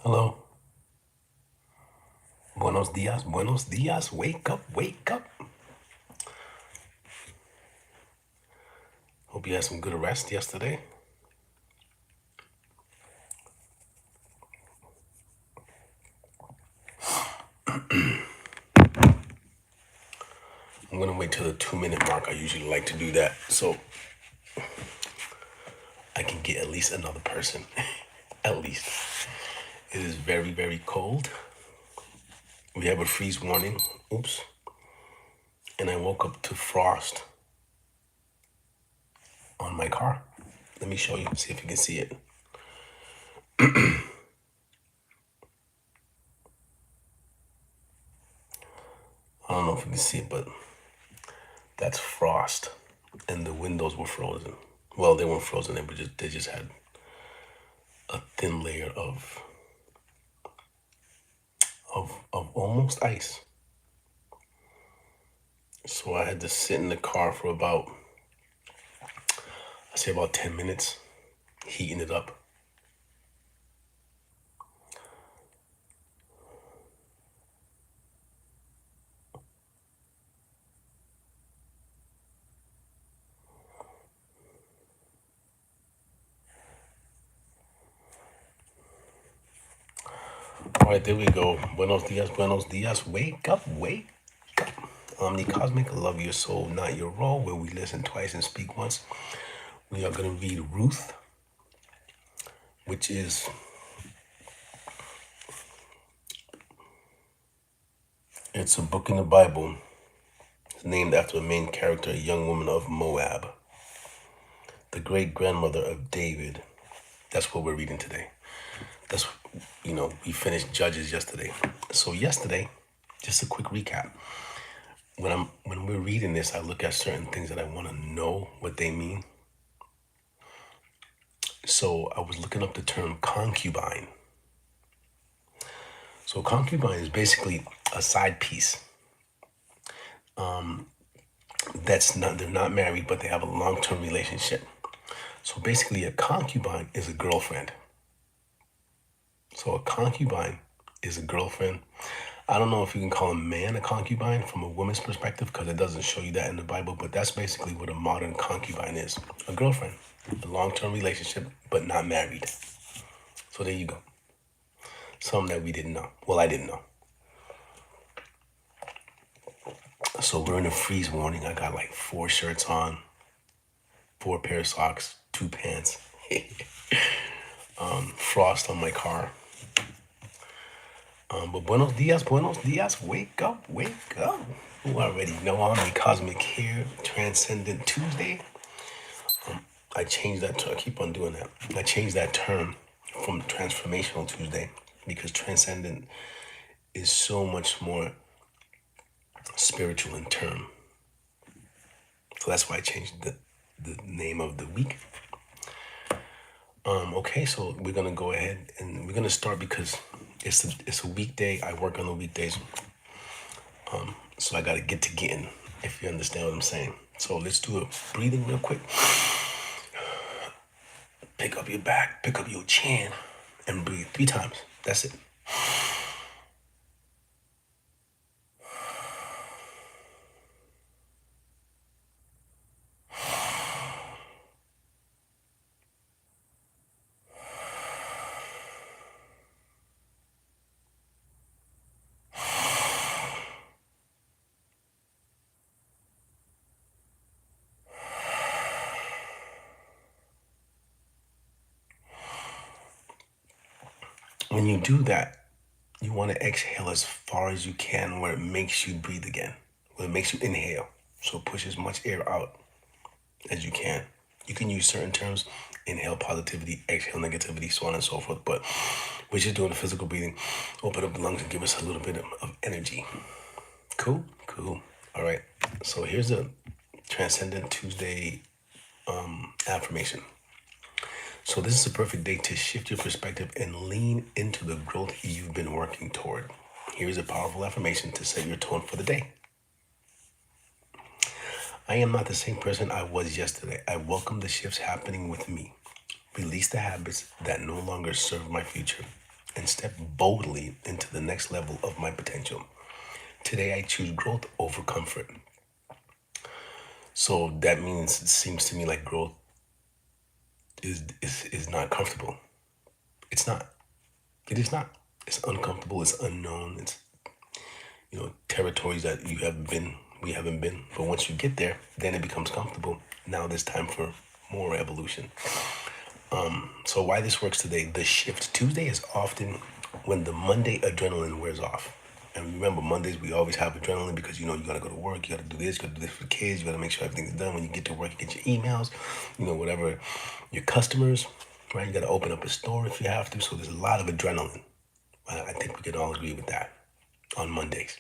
Hello. Buenos dias. Buenos dias. Wake up. Wake up. Hope you had some good rest yesterday. I'm going to wait till the 2-minute mark. I usually like to do that so I can get at least another person. At least. It is very, very cold. We have a freeze warning. Oops. And I woke up to frost on my car. Let me show you. See if you can see it. I don't know if you can see it, but that's frost. And the windows were frozen. Well, they weren't frozen. They just had a thin layer of almost ice. So I had to sit in the car for about 10 minutes, heating it up. All right, there we go. Buenos dias, buenos dias. Wake up, wake up. Omni Cosmic, love your soul, not your role, where we listen twice and speak once. We are going to read Ruth, which is it's a book in the Bible. It's named after a main character, a young woman of Moab, the great grandmother of David. That's what we're reading today. That's, we finished Judges yesterday. So yesterday, just a quick recap. When we're reading this, I look at certain things that I want to know what they mean. So I was looking up the term concubine. So concubine is basically a side piece. They're not married, but they have a long-term relationship. So basically a concubine is a girlfriend. So a concubine is a girlfriend. I don't know if you can call a man a concubine from a woman's perspective because it doesn't show you that in the Bible, but that's basically what a modern concubine is. A girlfriend, a long-term relationship, but not married. So there you go. Something that we didn't know. Well, I didn't know. So we're in a freeze warning. I got like 4 shirts on, 4 pair of socks, 2 pants, frost on my car. But buenos dias, wake up, wake up. You already know I'm the Cosmic here, Transcendent Tuesday. I changed that, I keep on doing that. I changed that term from Transformational Tuesday because Transcendent is so much more spiritual in term. So that's why I changed the name of the week. Okay, so we're gonna go ahead and we're gonna start because it's a weekday. I work on the weekdays, so I gotta get to getting. If you understand what I'm saying. So let's do a breathing real quick. Pick up your back, pick up your chin, and breathe 3 times. That's it. When you do that, you want to exhale as far as you can where it makes you breathe again, where it makes you inhale. So push as much air out as you can. You can use certain terms, inhale positivity, exhale negativity, so on and so forth. But we're just doing the physical breathing. Open up the lungs and give us a little bit of energy. Cool? Cool. All right. So here's a Transcendent Tuesday affirmation. So this is a perfect day to shift your perspective and lean into the growth you've been working toward. Here's a powerful affirmation to set your tone for the day. I am not the same person I was yesterday. I welcome the shifts happening with me. Release the habits that no longer serve my future. and step boldly into the next level of my potential. Today, I choose growth over comfort. So that means it seems to me like growth is not comfortable. It's not. It is not. It's uncomfortable. It's unknown. It's territories that you haven't been. We haven't been. But once you get there, then it becomes comfortable. Now there's time for more evolution. So why this works today? The shift Tuesday is often when the Monday adrenaline wears off. And remember, Mondays we always have adrenaline because you gotta go to work, you gotta do this, you gotta do this for the kids, you gotta make sure everything's done. When you get to work, you get your emails, whatever, your customers, right? You gotta open up a store if you have to. So there's a lot of adrenaline. I think we could all agree with that on Mondays.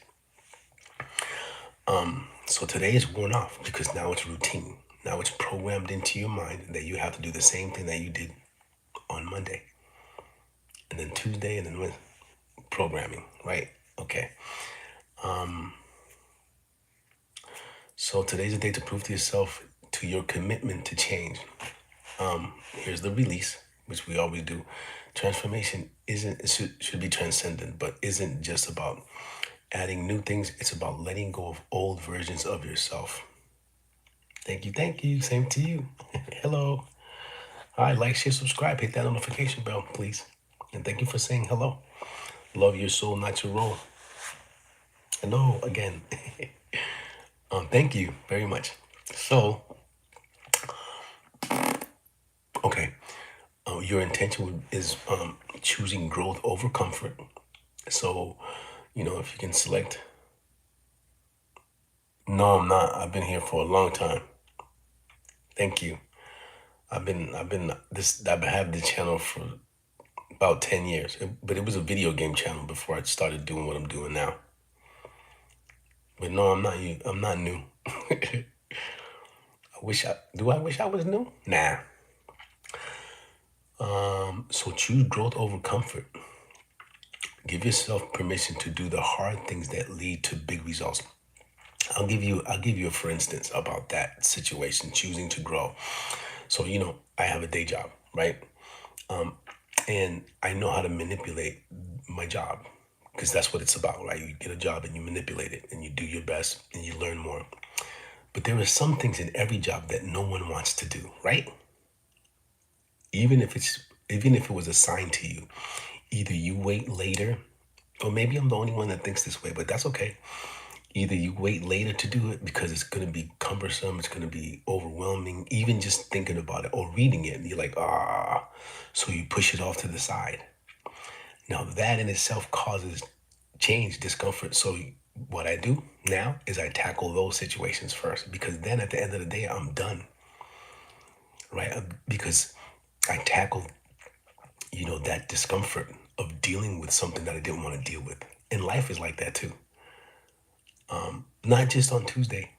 So today is worn off because now it's routine. Now it's programmed into your mind that you have to do the same thing that you did on Monday. And then Tuesday, and then with programming, right? Okay. So today's the day to prove to yourself to your commitment to change. Here's the release, which we always do. Transformation should be transcendent, but isn't just about adding new things. It's about letting go of old versions of yourself. Thank you, thank you. Same to you. Hello. All right, like, share, subscribe, hit that notification bell, please. And thank you for saying hello. Love your soul, not your role. Hello again. Thank you very much. So, okay, your intention is choosing growth over comfort. So, if you can select. No, I'm not. I've been here for a long time. Thank you. I've had the channel for about 10 years, but it was a video game channel before I started doing what I'm doing now. But no, I'm not you. I'm not new. I wish I was new? Nah. So choose growth over comfort. Give yourself permission to do the hard things that lead to big results. I'll give you a for instance about that situation, choosing to grow. So, I have a day job, right? And I know how to manipulate my job because that's what it's about, right? You get a job and you manipulate it and you do your best and you learn more. But there are some things in every job that no one wants to do, right? Even if it was assigned to you, either you wait later, or maybe I'm the only one that thinks this way, but that's okay. Either you wait later to do it because it's going to be cumbersome, it's going to be overwhelming, even just thinking about it or reading it, and you're like, so you push it off to the side. Now, that in itself causes change, discomfort. So, what I do now is I tackle those situations first because then at the end of the day, I'm done, right? Because I tackled, that discomfort of dealing with something that I didn't want to deal with. And life is like that too. Not just on Tuesday,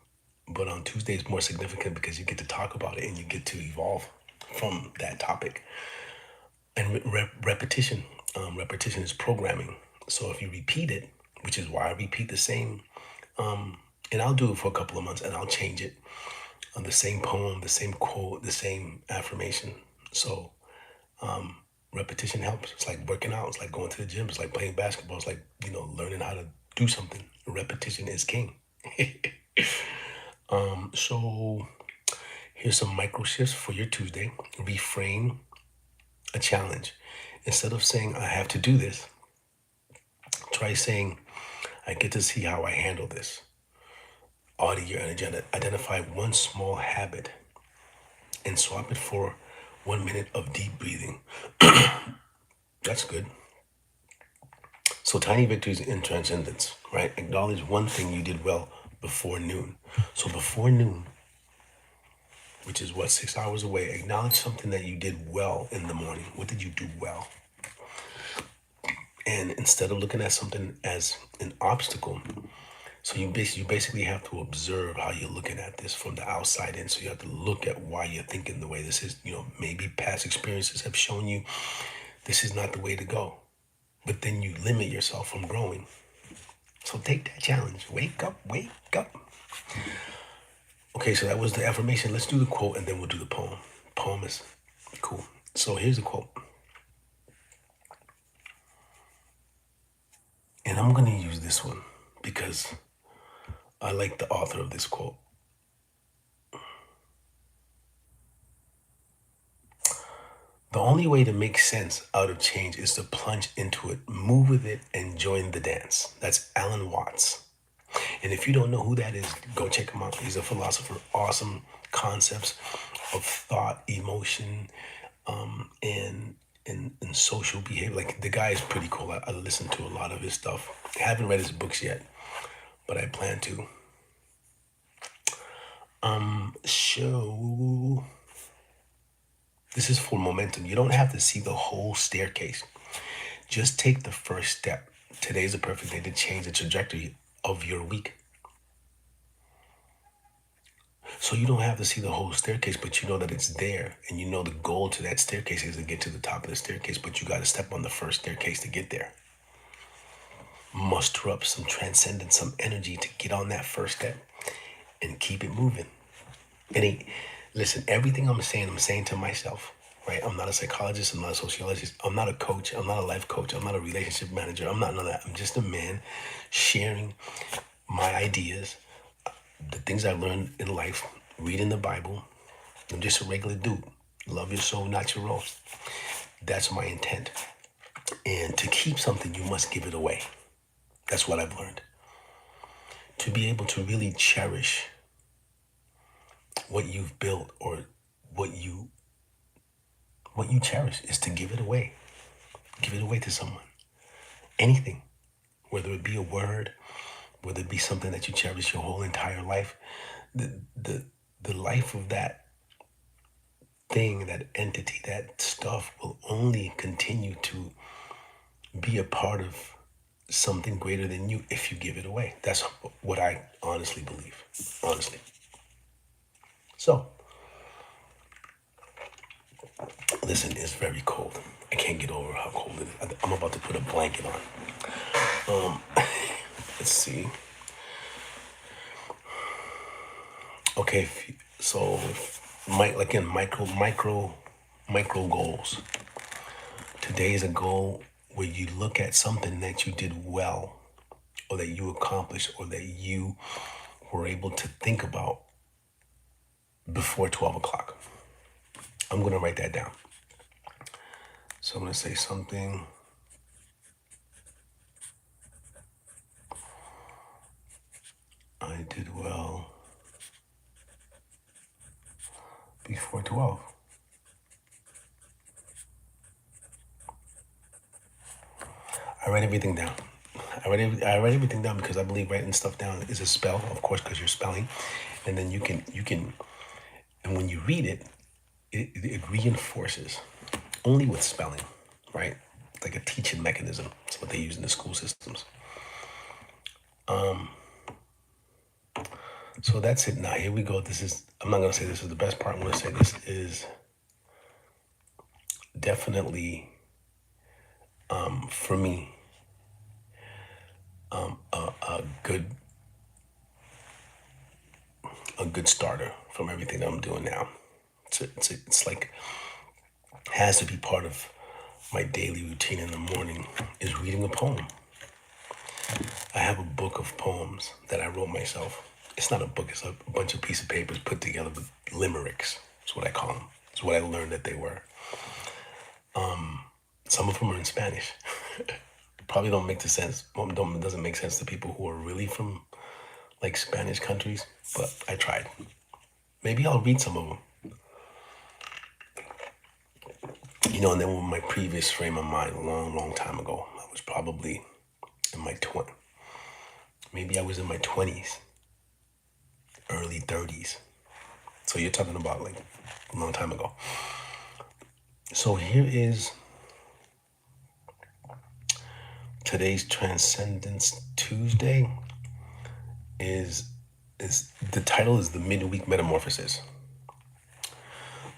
but on Tuesday is more significant because you get to talk about it and you get to evolve from that topic. And repetition is programming. So if you repeat it, which is why I repeat the same, and I'll do it for a couple of months and I'll change it on the same poem, the same quote, the same affirmation. So repetition helps. It's like working out. It's like going to the gym. It's like playing basketball. It's like, learning how to do something. Repetition is king. So here's some micro shifts for your Tuesday. Reframe a challenge. Instead of saying, I have to do this, try saying, I get to see how I handle this. Audit your energy. Identify one small habit and swap it for 1 minute of deep breathing. That's good. So tiny victories in transcendence, right? Acknowledge one thing you did well before noon. So before noon, which is what, 6 hours away, acknowledge something that you did well in the morning. What did you do well? And instead of looking at something as an obstacle, so you basically have to observe how you're looking at this from the outside in. So you have to look at why you're thinking the way this is. Maybe past experiences have shown you this is not the way to go. But then you limit yourself from growing. So take that challenge. Wake up, wake up. Okay, so that was the affirmation. Let's do the quote and then we'll do the poem. Poem is cool. So here's the quote. And I'm going to use this one because I like the author of this quote. The only way to make sense out of change is to plunge into it, move with it, and join the dance. That's Alan Watts. And if you don't know who that is, go check him out. He's a philosopher. Awesome concepts of thought, emotion, and social behavior. Like the guy is pretty cool. I listen to a lot of his stuff. I haven't read his books yet, but I plan to. So this is for momentum. You don't have to see the whole staircase. Just take the first step. Today's a perfect day to change the trajectory of your week. So you don't have to see the whole staircase, but you know that it's there. And you know the goal to that staircase is to get to the top of the staircase, but you got to step on the first staircase to get there. Muster up some transcendence, some energy to get on that first step and keep it moving. Listen, everything I'm saying to myself, right? I'm not a psychologist. I'm not a sociologist. I'm not a coach. I'm not a life coach. I'm not a relationship manager. I'm not none of that. I'm just a man sharing my ideas, the things I learned in life, reading the Bible. I'm just a regular dude. Love your soul, not your roast. That's my intent. And to keep something, you must give it away. That's what I've learned. To be able to really cherish what you've built or what you cherish is to give it away. Give it away to someone. Anything, whether it be a word, whether it be something that you cherish your whole entire life, the life of that thing, that entity, that stuff will only continue to be a part of something greater than you if you give it away. That's what I honestly believe. Honestly. So, listen, it's very cold. I can't get over how cold it is. I'm about to put a blanket on. Let's see. Okay, so again, micro goals. Today is a goal where you look at something that you did well, or that you accomplished, or that you were able to think about before 12 o'clock. I'm going to write that down. So I'm going to say something I did well before 12. I write everything down. I write everything down because I believe writing stuff down is a spell, of course, because you're spelling, and then you can, and when you read it, it reinforces. Only with spelling, right? Like a teaching mechanism. It's what they use in the school systems. So that's it. Now here we go. I'm not gonna say this is the best part. I'm gonna say this is definitely, for me, a good starter from everything that I'm doing now. It's like has to be part of my daily routine in the morning is reading a poem. I have a book of poems that I wrote myself. It's not a book, it's a bunch of pieces of papers put together with limericks. That's what I call them. It's what I learned that they were. Some of them are in Spanish. Probably don't make the sense. Doesn't make sense to people who are really from like Spanish countries, but I tried. Maybe I'll read some of them. And then with my previous frame of mind, a long time ago, I was probably in my maybe I was in my 20s, early 30s. So you're talking about like a long time ago. So here is today's Transcendence Tuesday. Is the title is the midweek metamorphosis.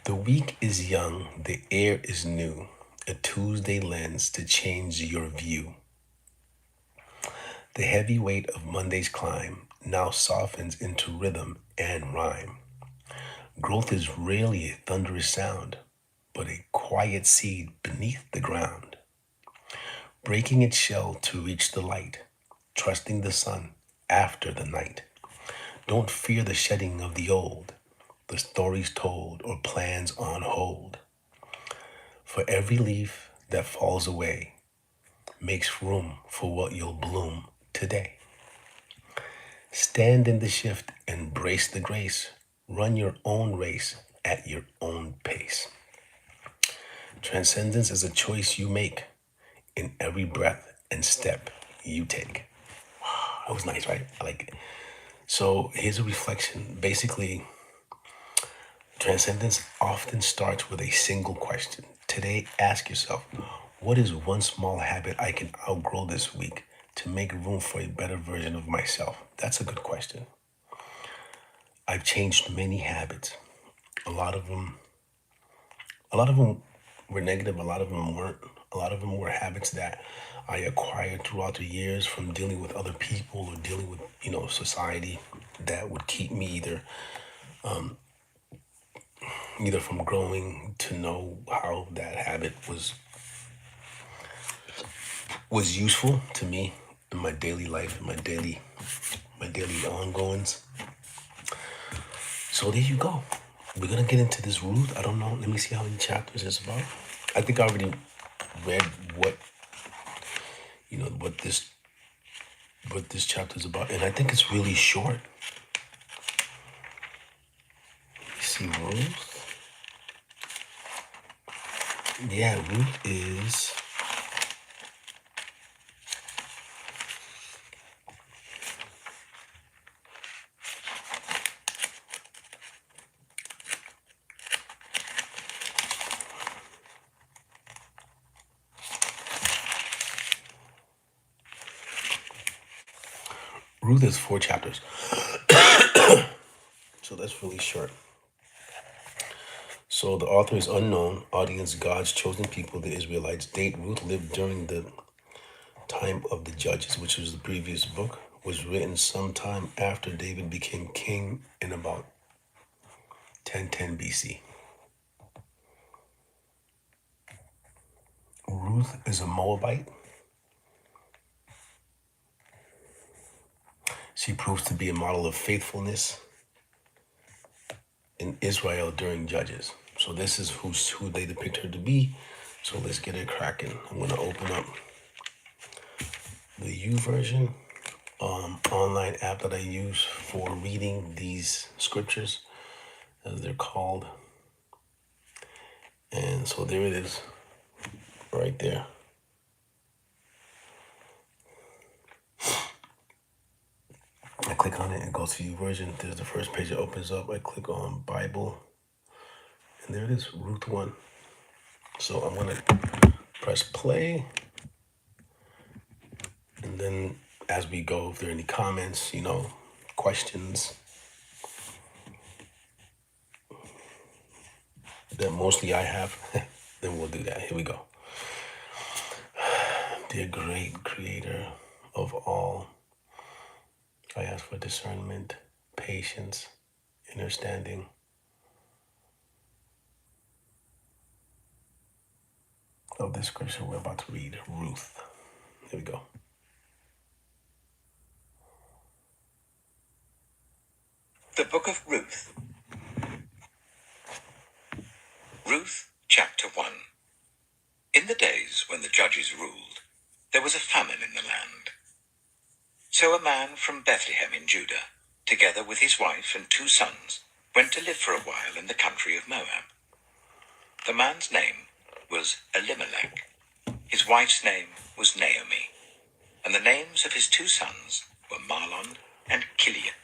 The week is young, the air is new, a Tuesday lens to change your view. The heavy weight of Monday's climb now softens into rhythm and rhyme. Growth is rarely a thunderous sound, but a quiet seed beneath the ground. breaking its shell to reach the light, trusting the sun after the night. Don't fear the shedding of the old, the stories told or plans on hold. For every leaf that falls away makes room for what you'll bloom today. Stand in the shift and brace the grace. Run your own race at your own pace. Transcendence is a choice you make in every breath and step you take. That was nice, right? I like it. So here's a reflection. Basically, transcendence often starts with a single question. Today, ask yourself, what is one small habit I can outgrow this week to make room for a better version of myself? That's a good question. I've changed many habits. A lot of them, a lot of them were negative. A lot of them weren't. A lot of them were habits that I acquired throughout the years from dealing with other people or dealing with, society that would keep me either from growing to know how that habit was useful to me in my daily life, in my daily ongoings. So there you go. We're gonna get into this Ruth. I don't know. Let me see how many chapters it's about. I think I already read what this chapter is about, and I think it's really short. You see Ruth. Yeah, Ruth is. Ruth is 4 chapters, so that's really short. So the author is unknown. Audience: God's chosen people, the Israelites. Date: Ruth lived during the time of the Judges, which was the previous book. Was written sometime after David became king in about 1010 BC. Ruth is a Moabite. She proves to be a model of faithfulness in Israel during Judges. So this is who they depict her to be. So let's get it cracking. I'm going to open up the U version online app that I use for reading these scriptures, as they're called. And so there it is, right there. I click on it, it goes to U version. There's the first page that opens up. I click on Bible, and there it is, Ruth 1. So I'm going to press play. And then as we go, if there are any comments, questions that mostly I have, then we'll do that. Here we go. Dear great creator of all, I ask for discernment, patience, understanding of this scripture we're about to read, Ruth. Here we go. The Book of Ruth. Ruth, chapter 1. In the days when the judges ruled, there was a famine in the land. So a man from Bethlehem in Judah, together with his wife and 2 sons, went to live for a while in the country of Moab. The man's name was Elimelech. His wife's name was Naomi. And the names of his 2 sons were Mahlon and Chilion.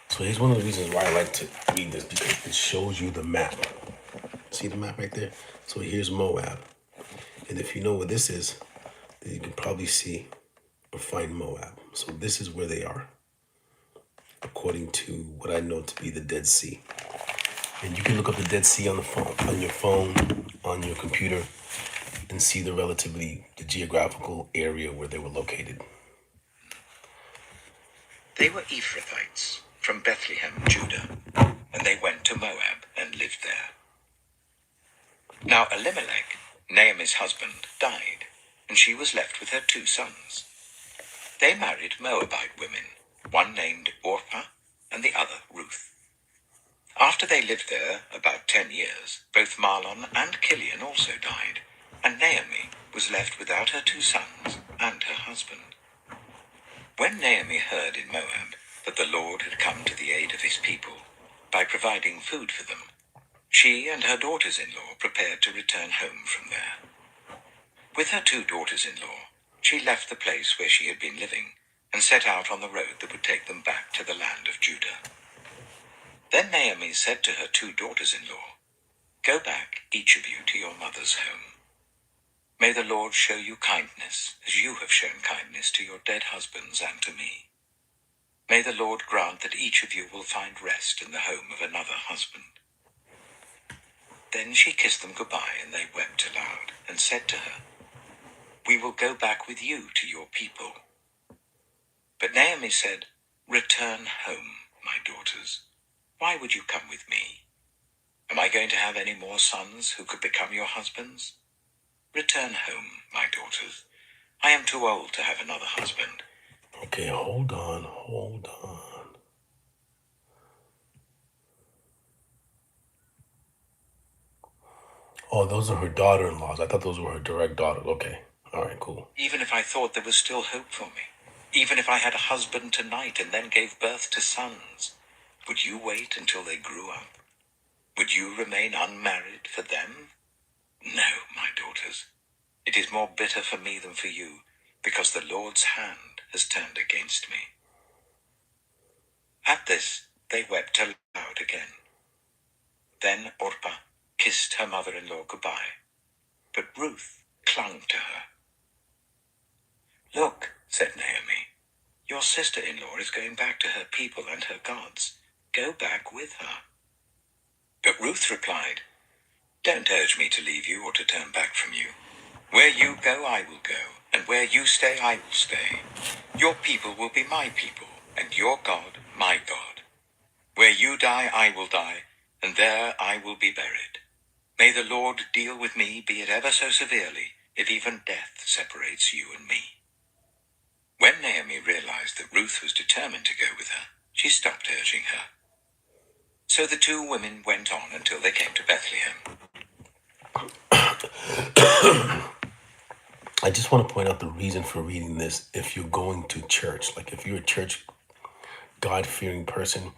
So here's one of the reasons why I like to read this, because it shows you the map. See the map right there? So here's Moab. And if you know what this is, then you can probably see or find Moab. So this is where they are, according to what I know to be the Dead Sea. And you can look up the Dead Sea on the phone, on your phone, on your computer, and see the geographical area where they were located. They were Ephrathites from Bethlehem, Judah, and they went to Moab and lived there. Now Elimelech, Naomi's husband, died, and she was left with her 2 sons. They married Moabite women, one named Orpah and the other Ruth. After they lived there about 10 years, both Mahlon and Kilian also died, and Naomi was left without her 2 sons and her husband. When Naomi heard in Moab that the Lord had come to the aid of his people by providing food for them, she and her daughters-in-law prepared to return home from there. With her 2 daughters-in-law, she left the place where she had been living and set out on the road that would take them back to the land of Judah. Then Naomi said to her 2 daughters-in-law, "Go back, each of you, to your mother's home. May the Lord show you kindness as you have shown kindness to your dead husbands and to me. May the Lord grant that each of you will find rest in the home of another husband." Then she kissed them goodbye, and they wept aloud and said to her, "We will go back with you to your people." But Naomi said, "Return home, my daughters. Why would you come with me? Am I going to have any more sons who could become your husbands? Return home, my daughters. I am too old to have another husband." Okay, hold on. Oh, those are her daughter-in-laws. I thought those were her direct daughters. Okay. All right, cool. "Even if I thought there was still hope for me, even if I had a husband tonight and then gave birth to sons, would you wait until they grew up? Would you remain unmarried for them? No, my daughters. It is more bitter for me than for you, because the Lord's hand has turned against me." At this, they wept aloud again. Then Orpah kissed her mother-in-law goodbye, but Ruth clung to her. "Look," said Naomi, "your sister-in-law is going back to her people and her gods. Go back with her." But Ruth replied, "Don't urge me to leave you or to turn back from you. Where you go, I will go, and where you stay, I will stay. Your people will be my people, and your God, my God. Where you die, I will die, and there I will be buried. May the Lord deal with me, be it ever so severely, if even death separates you and me." When Naomi realized that Ruth was determined to go with her, she stopped urging her. So the 2 women went on until they came to Bethlehem. I just want to point out the reason for reading this. If you're going to church, like if you're a church God-fearing person,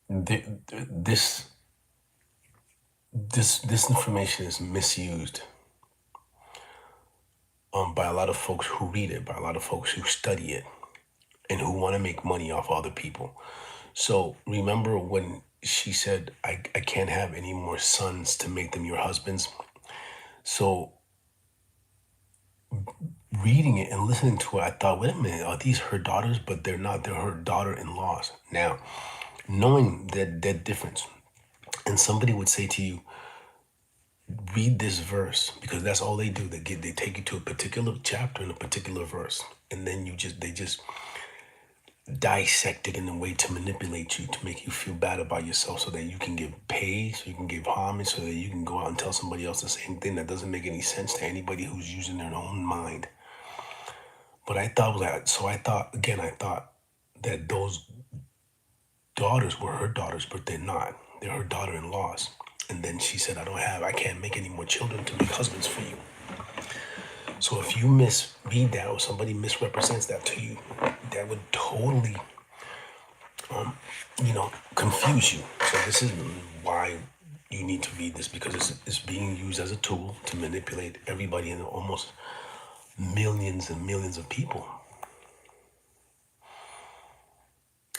this information is misused by a lot of folks who read it, by a lot of folks who study it, and who want to make money off other people. So remember when she said, I can't have any more sons to make them your husbands. So reading it and listening to it, I thought, wait a minute, are these her daughters? But they're not, they're her daughter-in-laws. Now, knowing that difference, and somebody would say to you, read this verse, because that's all they do. They take you to a particular chapter and a particular verse, and then they just dissect it in a way to manipulate you, to make you feel bad about yourself, so that you can give praise, so you can give homage, so that you can go out and tell somebody else the same thing that doesn't make any sense to anybody who's using their own mind. But I thought I thought that those daughters were her daughters, but they're not. They're her daughter-in-laws. And then she said, I can't make any more children to make husbands for you. So if you misread that, or somebody misrepresents that to you, that would totally, confuse you. So this is why you need to read this, because it's being used as a tool to manipulate everybody and almost millions and millions of people.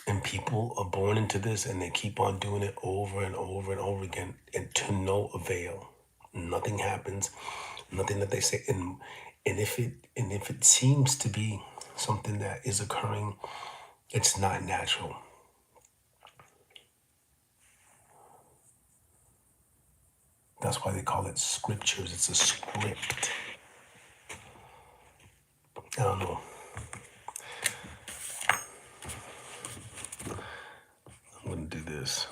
And people are born into this, and they keep on doing it over and over and over again, and to no avail. Nothing happens, nothing that they say. And if it seems to be something that is occurring, it's not natural. That's why they call it scriptures. It's a script. I don't know. I'm gonna do this.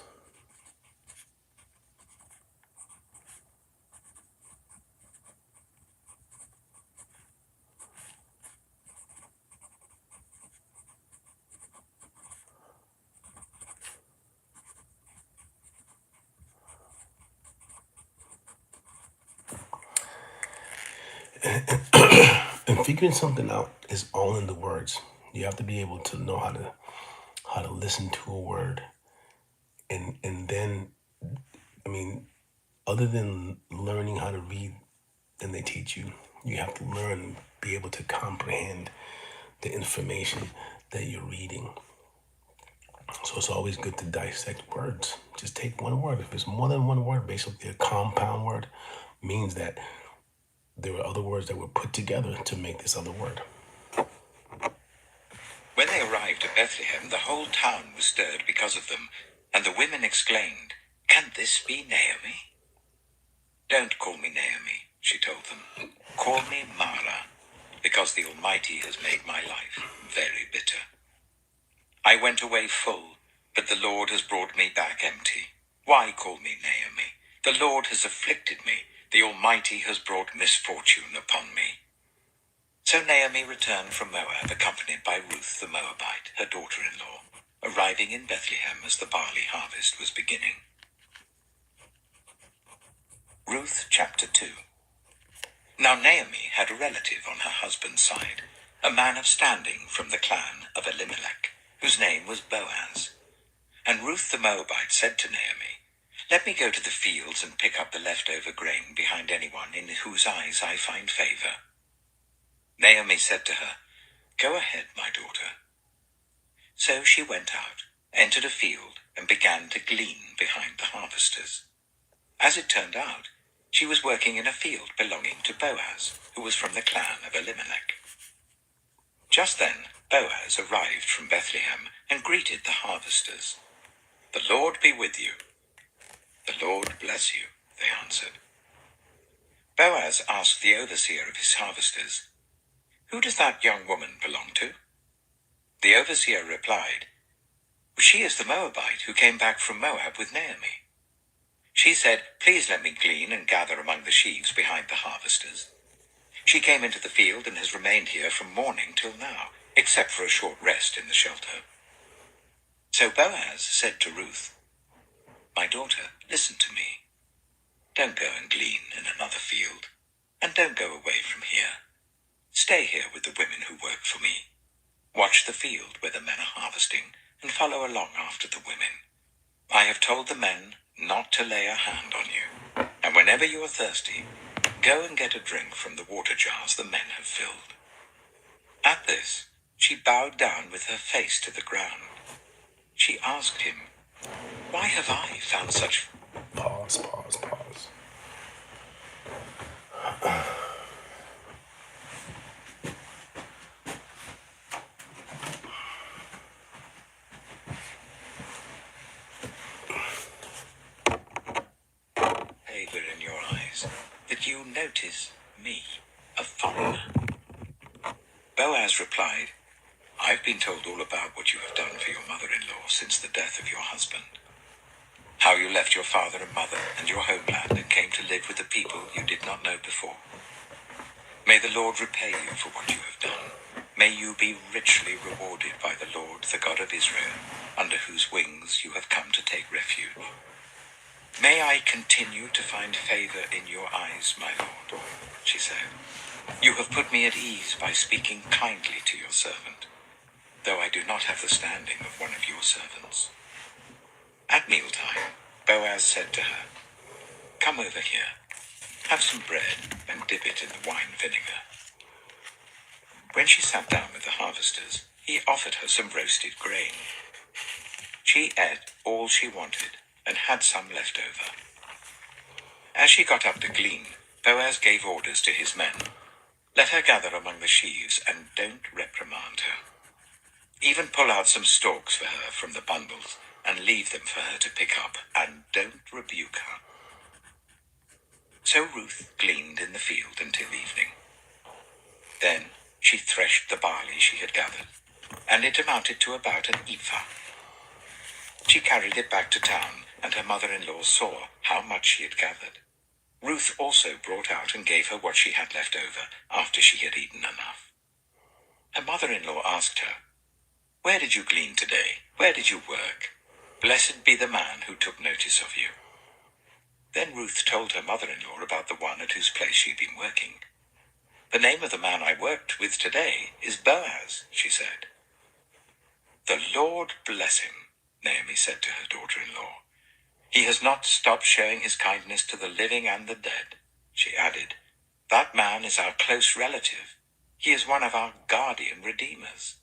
figuring something out is all in the words. You have to be able to know how to listen to a word, and then, I mean, other than learning how to read and they teach you, you have to learn, be able to comprehend the information that you're reading. So it's always good to dissect words. Just take one word. If it's more than one word, basically a compound word means that there were other words that were put together to make this other word. When they arrived at Bethlehem, the whole town was stirred because of them, and the women exclaimed, "Can this be Naomi?" "Don't call me Naomi," she told them. "Call me Mara, because the Almighty has made my life very bitter. I went away full, but the Lord has brought me back empty. Why call me Naomi? The Lord has afflicted me. The Almighty has brought misfortune upon me." So Naomi returned from Moab, accompanied by Ruth the Moabite, her daughter-in-law, arriving in Bethlehem as the barley harvest was beginning. Ruth chapter 2. Now Naomi had a relative on her husband's side, a man of standing from the clan of Elimelech, whose name was Boaz. And Ruth the Moabite said to Naomi, "Let me go to the fields and pick up the leftover grain behind anyone in whose eyes I find favor." Naomi said to her, "Go ahead, my daughter." So she went out, entered a field, and began to glean behind the harvesters. As it turned out, she was working in a field belonging to Boaz, who was from the clan of Elimelech. Just then, Boaz arrived from Bethlehem and greeted the harvesters. "The Lord be with you." "The Lord bless you," they answered. Boaz asked the overseer of his harvesters, "Who does that young woman belong to?" The overseer replied, "She is the Moabite who came back from Moab with Naomi. She said, 'Please let me glean and gather among the sheaves behind the harvesters.' She came into the field and has remained here from morning till now, except for a short rest in the shelter." So Boaz said to Ruth, "My daughter, listen to me. Don't go and glean in another field, and don't go away from here. Stay here with the women who work for me. Watch the field where the men are harvesting, and follow along after the women. I have told the men not to lay a hand on you, and whenever you are thirsty, go and get a drink from the water jars the men have filled." At this, she bowed down with her face to the ground. She asked him, "Why have I found such..." Pause. "Favor in your eyes, that you notice me, a foreigner?" Boaz replied, "I've been told all about what you have done for your mother-in-law since the death of your husband. How you left your father and mother and your homeland and came to live with the people you did not know before. May the Lord repay you for what you have done. May you be richly rewarded by the Lord, the God of Israel, under whose wings you have come to take refuge. May I continue to find favor in your eyes, my Lord," she said. "You have put me at ease by speaking kindly to your servant, though I do not have the standing of one of your servants." At mealtime, Boaz said to her, "Come over here, have some bread and dip it in the wine vinegar." When she sat down with the harvesters, he offered her some roasted grain. She ate all she wanted and had some left over. As she got up to glean, Boaz gave orders to his men, "Let her gather among the sheaves and don't reprimand her. Even pull out some stalks for her from the bundles and leave them for her to pick up, and don't rebuke her." So Ruth gleaned in the field until evening. Then she threshed the barley she had gathered, and it amounted to about an ephah. She carried it back to town, and her mother-in-law saw how much she had gathered. Ruth also brought out and gave her what she had left over after she had eaten enough. Her mother-in-law asked her, "Where did you glean today? Where did you work? Blessed be the man who took notice of you." Then Ruth told her mother-in-law about the one at whose place she had been working. The name of the man I worked with today is Boaz, she said. The Lord bless him, Naomi said to her daughter-in-law. He has not stopped showing his kindness to the living and the dead. She added, that man is our close relative. He is one of our guardian redeemers.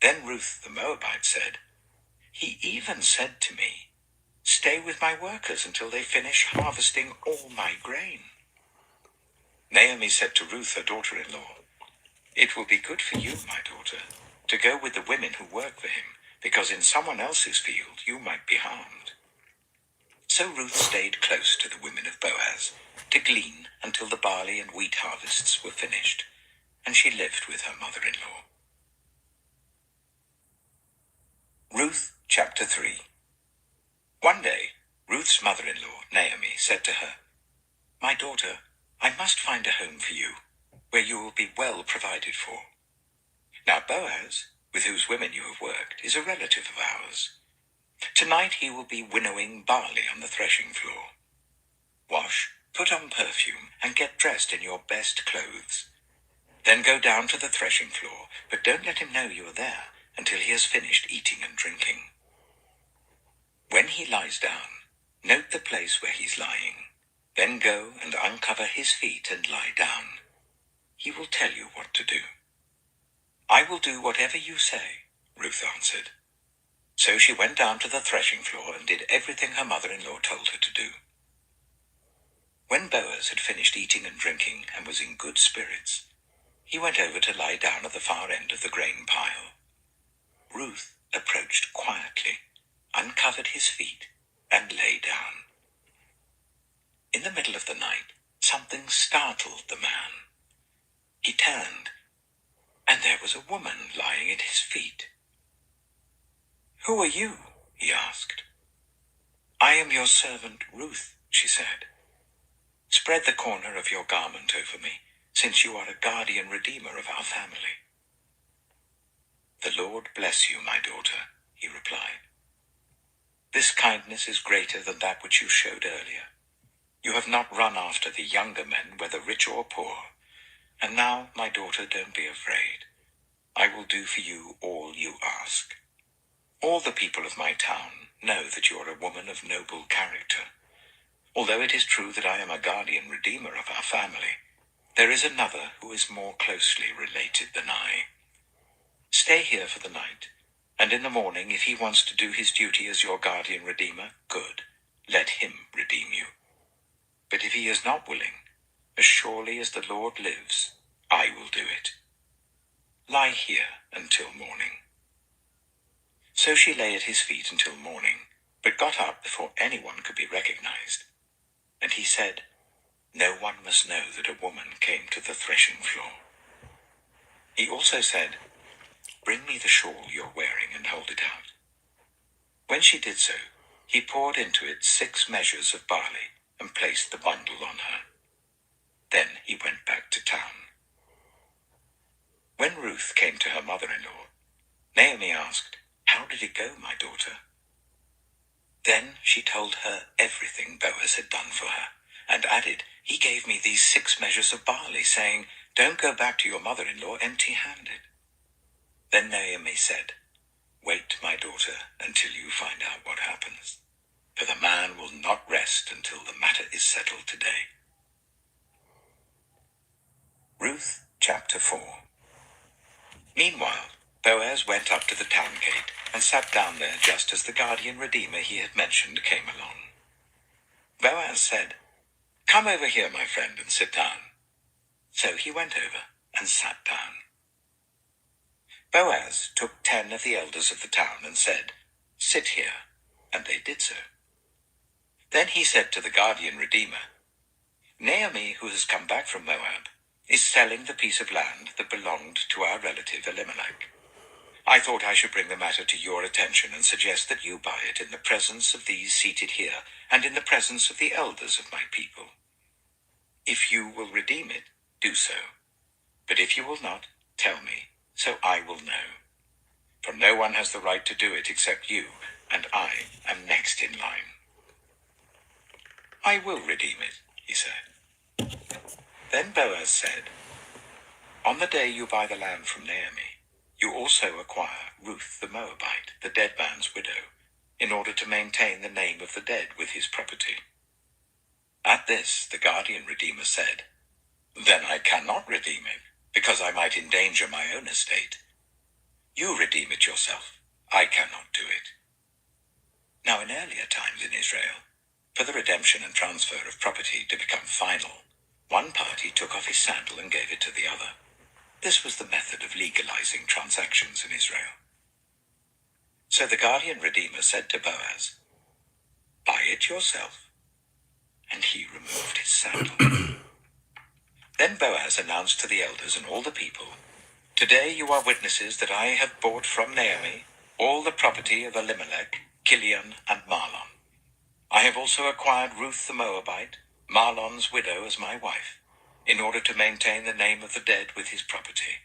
Then Ruth the Moabite said, he even said to me, stay with my workers until they finish harvesting all my grain. Naomi said to Ruth, her daughter-in-law, it will be good for you, my daughter, to go with the women who work for him, because in someone else's field you might be harmed. So Ruth stayed close to the women of Boaz to glean until the barley and wheat harvests were finished, and she lived with her mother-in-law. Ruth chapter 3. One day, Ruth's mother-in-law, Naomi, said to her, my daughter, I must find a home for you, where you will be well provided for. Now Boaz, with whose women you have worked, is a relative of ours. Tonight he will be winnowing barley on the threshing floor. Wash, put on perfume, and get dressed in your best clothes. Then go down to the threshing floor, but don't let him know you are there until he has finished eating and drinking. When he lies down, note the place where he's lying. Then go and uncover his feet and lie down. He will tell you what to do. I will do whatever you say, Ruth answered. So she went down to the threshing floor and did everything her mother-in-law told her to do. When Boaz had finished eating and drinking and was in good spirits, he went over to lie down at the far end of the grain pile. Ruth approached quietly, uncovered his feet, and lay down. In the middle of the night, something startled the man. He turned, and there was a woman lying at his feet. Who are you? He asked. I am your servant Ruth, she said. Spread the corner of your garment over me, since you are a guardian redeemer of our family. The Lord bless you, my daughter, he replied. This kindness is greater than that which you showed earlier. You have not run after the younger men, whether rich or poor. And now, my daughter, don't be afraid. I will do for you all you ask. All the people of my town know that you are a woman of noble character. Although it is true that I am a guardian redeemer of our family, there is another who is more closely related than I. Stay here for the night, and in the morning, if he wants to do his duty as your guardian redeemer, good, let him redeem you. But if he is not willing, as surely as the Lord lives, I will do it. Lie here until morning. So she lay at his feet until morning, but got up before anyone could be recognized. And he said, no one must know that a woman came to the threshing floor. He also said, bring me the shawl you're wearing and hold it out. When she did so, he poured into it 6 measures of barley and placed the bundle on her. Then he went back to town. When Ruth came to her mother-in-law, Naomi asked, how did it go, my daughter? Then she told her everything Boaz had done for her, and added, he gave me these 6 measures of barley, saying, don't go back to your mother-in-law empty-handed. Then Naomi said, wait, my daughter, until you find out what happens, for the man will not rest until the matter is settled today. Ruth chapter 4. Meanwhile, Boaz went up to the town gate and sat down there just as the guardian redeemer he had mentioned came along. Boaz said, come over here, my friend, and sit down. So he went over and sat down. Boaz took 10 of the elders of the town and said, sit here, and they did so. Then he said to the guardian redeemer, Naomi, who has come back from Moab, is selling the piece of land that belonged to our relative Elimelech. I thought I should bring the matter to your attention and suggest that you buy it in the presence of these seated here and in the presence of the elders of my people. If you will redeem it, do so. But if you will not, tell me, so I will know. For no one has the right to do it except you, and I am next in line. I will redeem it, he said. Then Boaz said, On the day you buy the land from Naomi, you also acquire Ruth the Moabite, the dead man's widow, in order to maintain the name of the dead with his property." At this, the guardian redeemer said, "Then I cannot redeem it, because I might endanger my own estate. You redeem it yourself. I cannot do it." Now, in earlier times in Israel, for the redemption and transfer of property to become final, one party took off his sandal and gave it to the other. This was the method of legalizing transactions in Israel. So the guardian redeemer said to Boaz, "Buy it yourself." And he removed his sandal. Then Boaz announced to the elders and all the people, "Today you are witnesses that I have bought from Naomi all the property of Elimelech, Kilion, and Mahlon. I have also acquired Ruth the Moabite, Mahlon's widow, as my wife, in order to maintain the name of the dead with his property,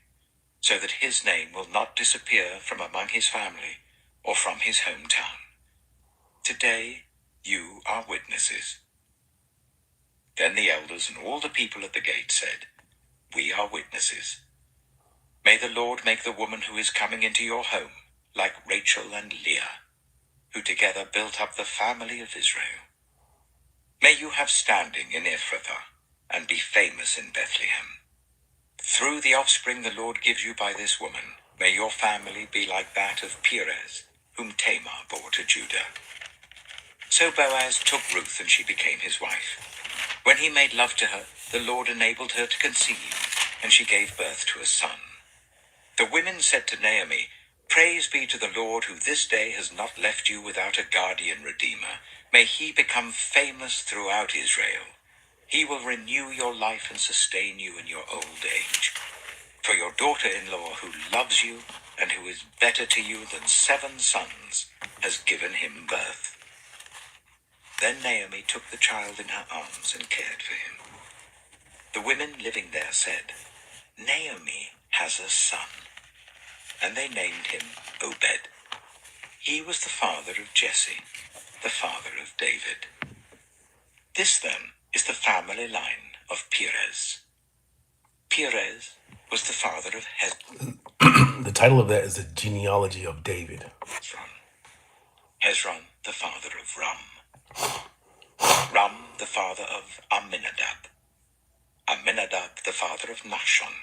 so that his name will not disappear from among his family or from his hometown. Today you are witnesses." Then the elders and all the people at the gate said, "We are witnesses. May the Lord make the woman who is coming into your home like Rachel and Leah, who together built up the family of Israel. May you have standing in Ephrathah and be famous in Bethlehem. Through the offspring the Lord gives you by this woman, may your family be like that of Perez, whom Tamar bore to Judah." So Boaz took Ruth, and she became his wife. When he made love to her, the Lord enabled her to conceive, and she gave birth to a son. The women said to Naomi, "Praise be to the Lord, who this day has not left you without a guardian redeemer. May he become famous throughout Israel. He will renew your life and sustain you in your old age. For your daughter-in-law, who loves you and who is better to you than 7 sons, has given him birth." Then Naomi took the child in her arms and cared for him. The women living there said, "Naomi has a son." And they named him Obed. He was the father of Jesse, the father of David. This, then, is the family line of Perez. Perez was the father of The title of that is The Genealogy of David. Hezron, the father of Ram. Ram, the father of Amminadab. Amminadab, the father of Nahshon.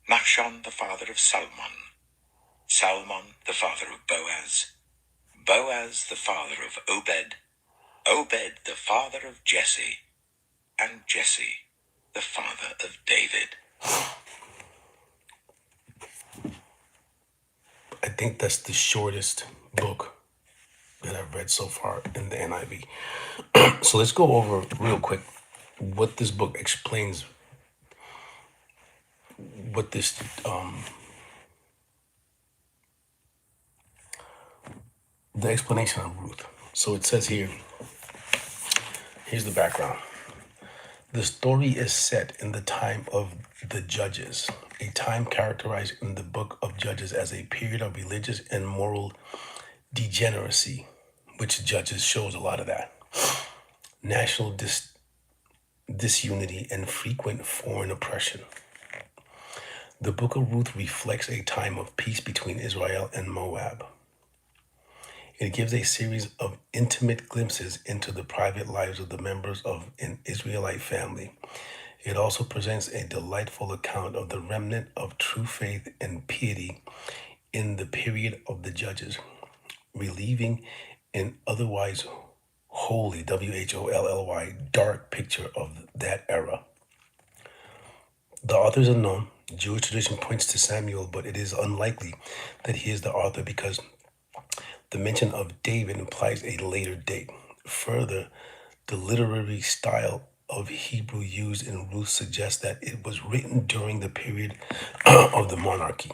Nahshon, the father of Salmon. Salmon, the father of Boaz. Boaz, the father of Obed. Obed, the father of Jesse. And Jesse, the father of David. I think that's the shortest book that I've read so far in the NIV. So let's go over real quick what this book explains, what this the explanation of Ruth. So it says here, here's the background. The story is set in the time of the Judges, a time characterized in the book of Judges as a period of religious and moral degeneracy, which Judges shows a lot of that. National disunity and frequent foreign oppression. The book of Ruth reflects a time of peace between Israel and Moab. It gives a series of intimate glimpses into the private lives of the members of an Israelite family. It also presents a delightful account of the remnant of true faith and piety in the period of the Judges, relieving an otherwise holy, WHOLLY, dark picture of that era. The author is unknown. Jewish tradition points to Samuel, but it is unlikely that he is the author because the mention of David implies a later date. Further, the literary style of Hebrew used in Ruth suggests that it was written during the period of the monarchy.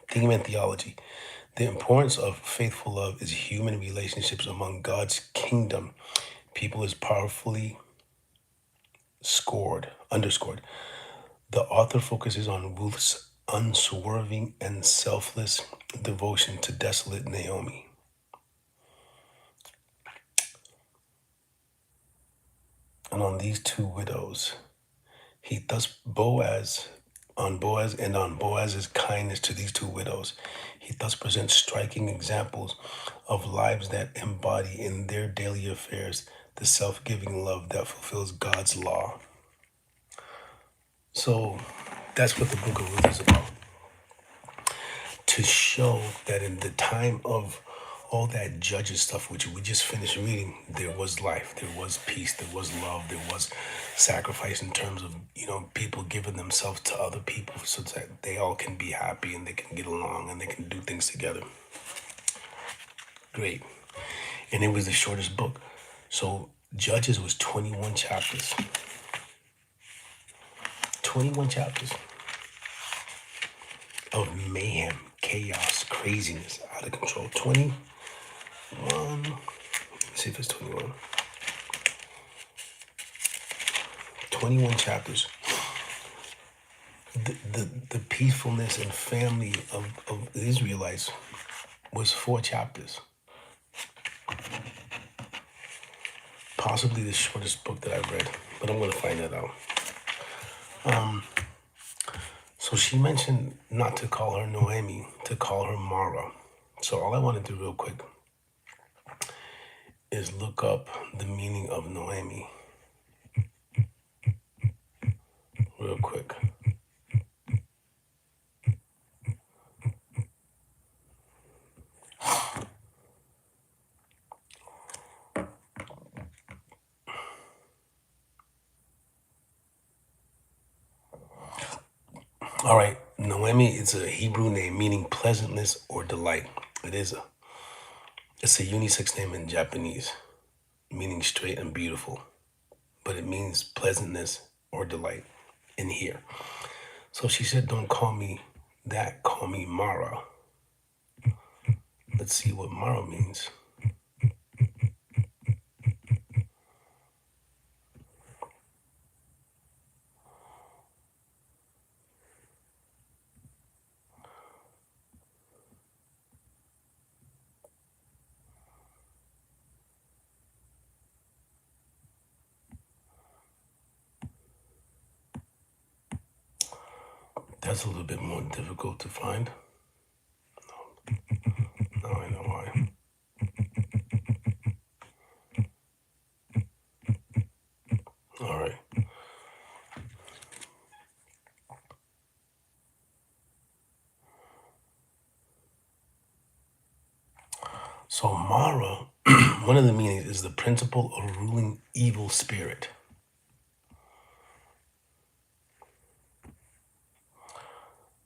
Theme and theology. The importance of faithful love is human relationships among God's kingdom. People is powerfully underscored. The author focuses on Ruth's unswerving and selfless devotion to desolate Naomi. And on these 2 widows, Boaz on Boaz's kindness to these two widows. He thus presents striking examples of lives that embody in their daily affairs the self-giving love that fulfills God's law. So that's what the book of Ruth is about. To show that in the time of all that judges stuff, which we just finished reading, there was life, there was peace, there was love, there was sacrifice in terms of, people giving themselves to other people so that they all can be happy and they can get along and they can do things together. Great. And it was the shortest book. So Judges was 21 chapters. 21 chapters of mayhem, chaos, craziness, out of control. 21. Let's see if it's 21. 21 chapters. The peacefulness and family of the Israelites was 4 chapters. Possibly the shortest book that I've read, but I'm going to find that out. So she mentioned not to call her Noemi, to call her Mara. So all I want to do real quick is look up the meaning of Noemi. Real quick. All right, Noemi is a Hebrew name meaning pleasantness or delight. It's a unisex name in Japanese, meaning straight and beautiful, but it means pleasantness or delight in here. So she said, don't call me that, call me Mara. Let's see what Mara means. That's a little bit more difficult to find. Now I know why. All right. So Mara, one of the meanings is the principle of ruling evil spirit.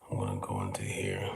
I'm going to go into here.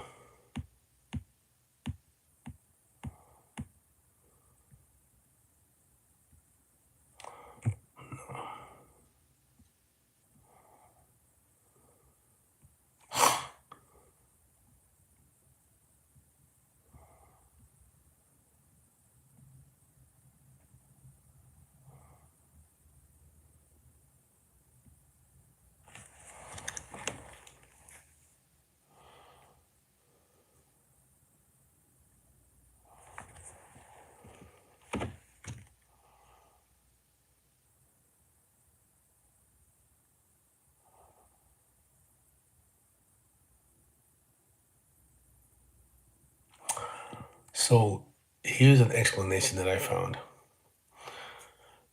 So here's an explanation that I found.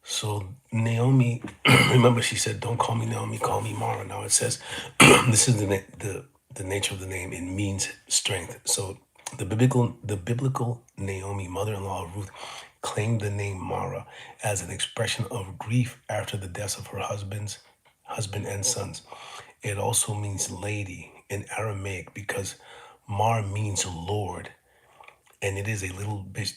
So Naomi, remember she said, "Don't call me Naomi, call me Mara." Now it says, this is the nature of the name. It means strength. So the biblical Naomi, mother-in-law of Ruth, claimed the name Mara as an expression of grief after the deaths of her husband and sons. It also means lady in Aramaic because Mar means Lord. And it is a little bit,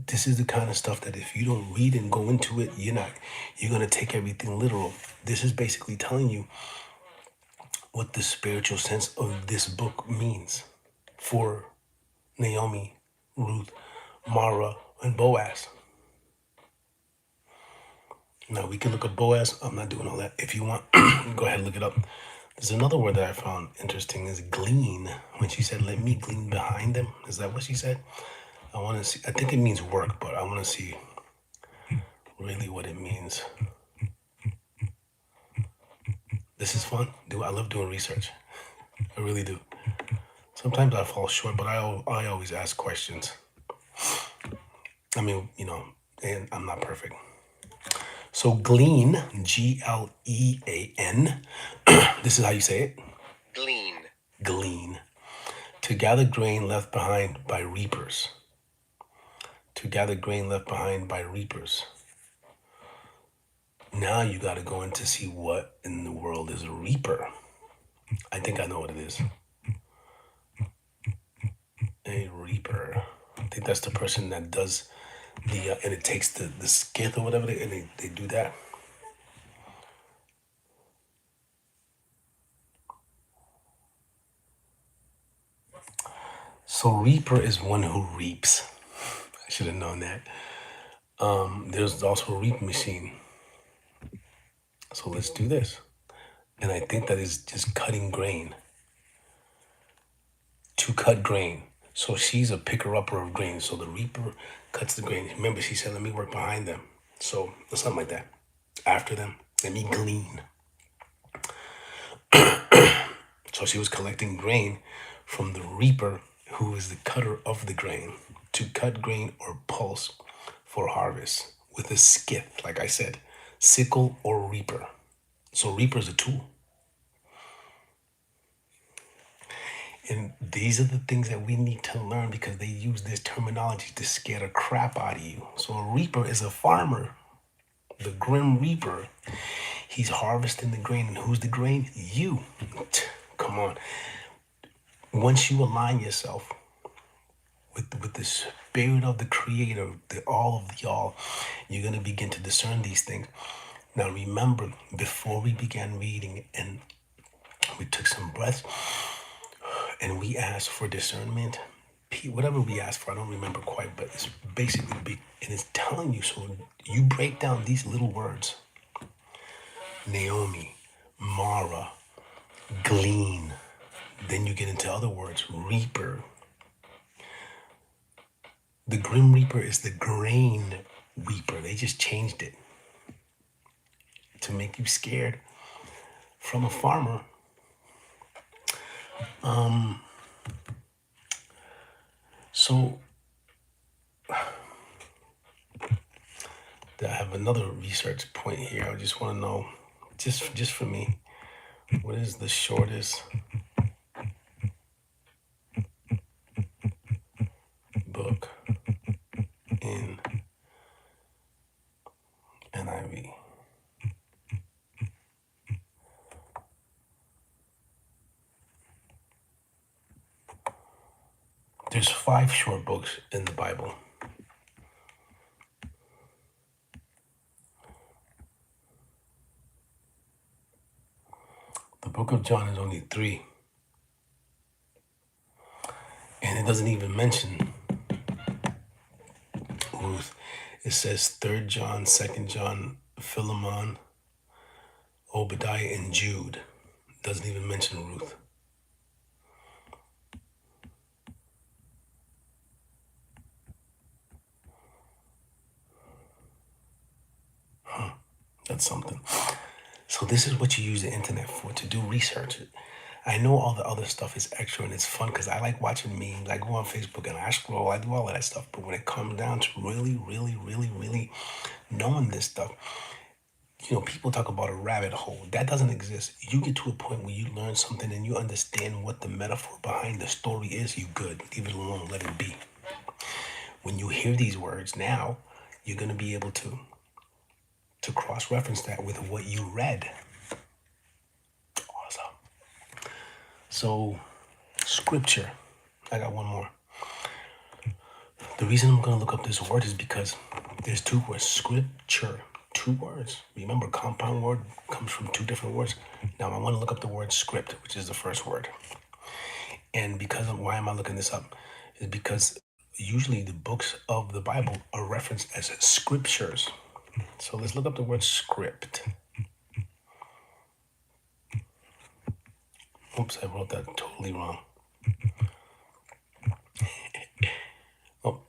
this is the kind of stuff that if you don't read and go into it, you're going to take everything literal. This is basically telling you what the spiritual sense of this book means for Naomi, Ruth, Mara, and Boaz. Now we can look at Boaz. I'm not doing all that. If you want, go ahead and look it up. There's another word that I found interesting is glean. When she said, "Let me glean behind them," is that what she said? I want to see. I think it means work, but I want to see really what it means. This is fun. I love doing research. I really do. Sometimes I fall short, but I always ask questions. I mean, and I'm not perfect. So glean, Glean. This is how you say it. Glean. Glean. To gather grain left behind by reapers. To gather grain left behind by reapers. Now you got to go in to see what in the world is a reaper. I think I know what it is. A reaper. I think that's the person that does and it takes the skith or whatever, and they do that. So reaper is one who reaps. I should have known that. There's also a reap machine. So let's do this. And I think that is just cutting grain. To cut grain. So she's a picker upper of grain. So the reaper cuts the grain. Remember, she said, let me work behind them. So something like that. After them, let me glean. So she was collecting grain from the reaper, who is the cutter of the grain, to cut grain or pulse for harvest with a skith, like I said, sickle or reaper. So reaper is a tool. And these are the things that we need to learn because they use this terminology to scare the crap out of you. So a reaper is a farmer. The grim reaper, he's harvesting the grain. And who's the grain? You. Come on. Once you align yourself with the spirit of the creator, the all of the all, you're going to begin to discern these things. Now remember, before we began reading and we took some breaths and we asked for discernment, whatever we asked for, I don't remember quite, but it's basically and it's telling you. So you break down these little words: Naomi, Mara, glean. Then you get into other words: reaper. The grim reaper is the grain reaper. They just changed it to make you scared from a farmer. So I have another research point here. I just want to know, just for me, what is the shortest book in NIV? There's 5 short books in the Bible. The book of John is only 3. And it doesn't even mention Ruth. It says 3rd John, 2nd John, Philemon, Obadiah, and Jude. It doesn't even mention Ruth. That's something. So this is what you use the internet for, to do research. I know all the other stuff is extra and it's fun because I like watching memes. I go on Facebook and I scroll, I do all of that stuff. But when it comes down to really, really, really, really knowing this stuff, people talk about a rabbit hole. That doesn't exist. You get to a point where you learn something and you understand what the metaphor behind the story is, you good. Leave it alone, let it be. When you hear these words now, you're going to be able to cross-reference that with what you read. Awesome. So, scripture. I got one more. The reason I'm going to look up this word is because there's 2 words. Scripture. 2 words. Remember, compound word comes from 2 different words. Now, I want to look up the word script, which is the first word. And because of why am I looking this up? Is because usually the books of the Bible are referenced as scriptures. So let's look up the word script. Oops, I wrote that totally wrong. Oh,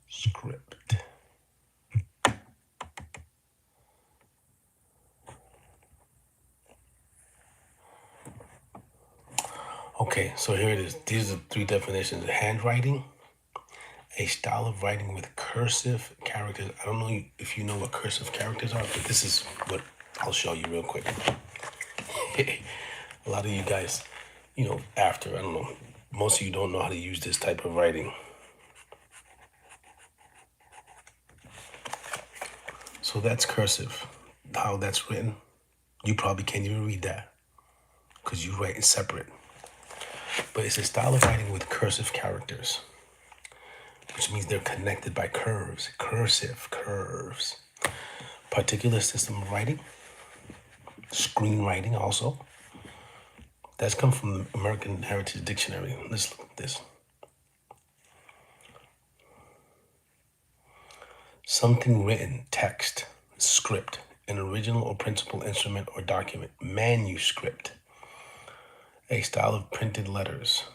script. Okay, so here it is. These are the three definitions. Handwriting, a style of writing with cursive characters. I don't know if you know what cursive characters are, but this is what I'll show you real quick. A lot of you guys, after, I don't know, most of you don't know how to use this type of writing. So that's cursive. How that's written, you probably can't even read that because you write it separate. But it's a style of writing with cursive characters, which means they're connected by curves. Cursive curves. Particular system of writing, screenwriting also. That's come from the American Heritage Dictionary. Let's look at this. Something written, text, script, an original or principal instrument or document, manuscript, a style of printed letters.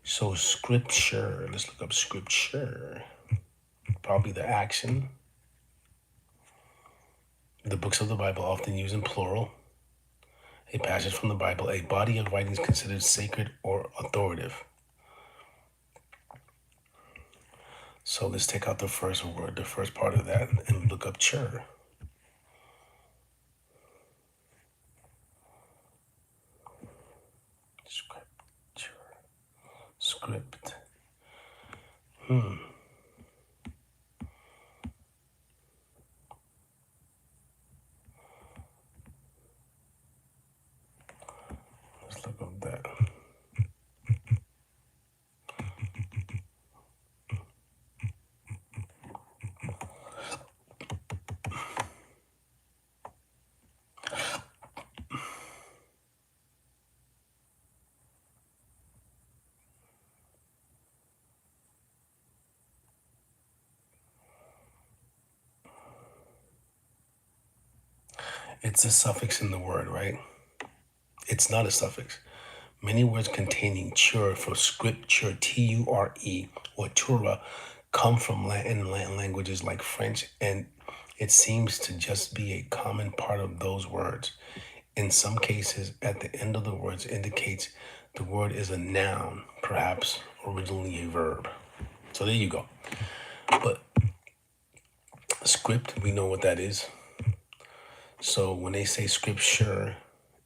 So scripture, let's look up scripture. Probably the action. The books of the Bible often used in plural. A passage from the Bible, a body of writings considered sacred or authoritative. So let's take out the first word, the first part of that, and look up ture. Script. Let's look up that. It's a suffix in the word, right? It's not a suffix. Many words containing ture for scripture, Ture, or tura, come from Latin languages like French, and it seems to just be a common part of those words. In some cases, at the end of the words indicates the word is a noun, perhaps originally a verb. So there you go. But script, we know what that is. So when they say scripture,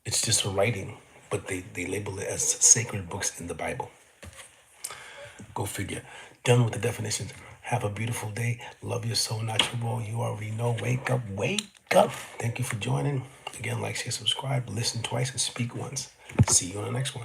it's just a writing, but they label it as sacred books in the Bible. Go figure. Done with the definitions. Have a beautiful day. Love your soul, not your role. You already know. Wake up, wake up. Thank you for joining. Again, like, share, subscribe, listen twice, and speak once. See you on the next one.